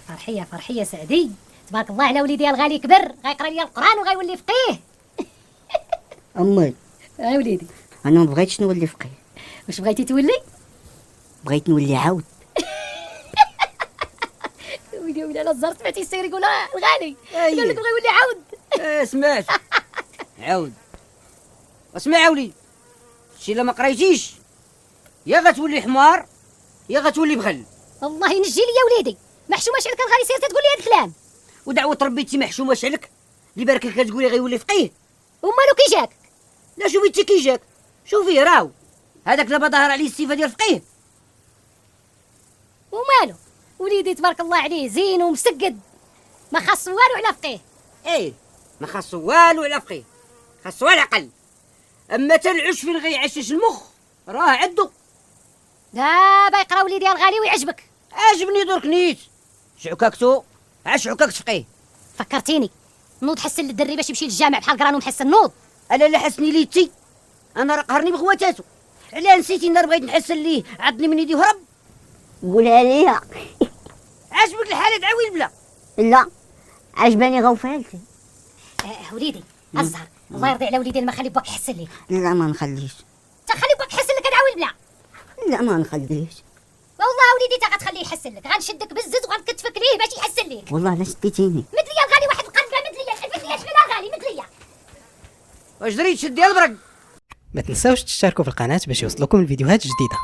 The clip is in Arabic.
فرحيه فرحيه سعدي، تبارك الله على وليدي الغالي كبر، غيقرا لي القران وغيولي فقيه. امي وليدي انا ما بغيتش نولي فقيه، واش بغيتي تولي؟ بغيت نولي عاود. ويلي انا زرت سمعتي السير يقول الغالي أيه. قال لك بغا يولي عاود. سمعت عاود. اسمع يا وليد، شي الا ما قريتيش يا غتولي حمار يا غتولي بغل. الله ينجي لي يا وليدي، محشومه شعلك الغالي سير تقول لي هذا الكلام. ودعوة ربي تي محشومه شعلك اللي بارك لك كتقولي غيولي فقيه. ومالو كي جاك؟ لا شوفي انت كي جاك، شوفي راهو هذاك دابا ظهر عليه الصفه ديال فقيه. ومالو وليدي تبارك الله عليه زين ومسقد، ما خاص والو على فقيه. ايه ما خاصو والو على فقيه، خاصو العقل. اما تا العش فين غيعشش المخ راه عدو. دابا يقرا وليدي الغالي ويعجبك. عجبني درك نيت شعكاكتو عاش عكاكت فقيه. فكرتيني نوض حسن للدري باش يمشي للجامع بحال قرانو محسن نوض. انا لا حسني لي تي، انا راه قهرني بغواتاتو. علاه نسيتي النهار بغيت نحسن ليه عضني من يدي وهرب. قولها ليا. عجبك الحاله دعوي بلا؟ لا عجباني غوفالتي. وليدي الزهر الله يرضي على وليدي، ما خلي باك يحسن ليك. لا ما نخليش. تا خلي باك يحسن لك انا بلا. لا ما نخليش. والله وليدي تا غتخليه يحسن لك، غنشدك بالزز وغنكتفك ليه باش يحسن ليك. والله لا شديتيني. مثليا الغالي واحد القلب مثليا شحال غالي مثليا. واش دريت شدي البرق؟ ما تنساوش تشتركوا في القناة باش يوصلكم الفيديوهات جديدة.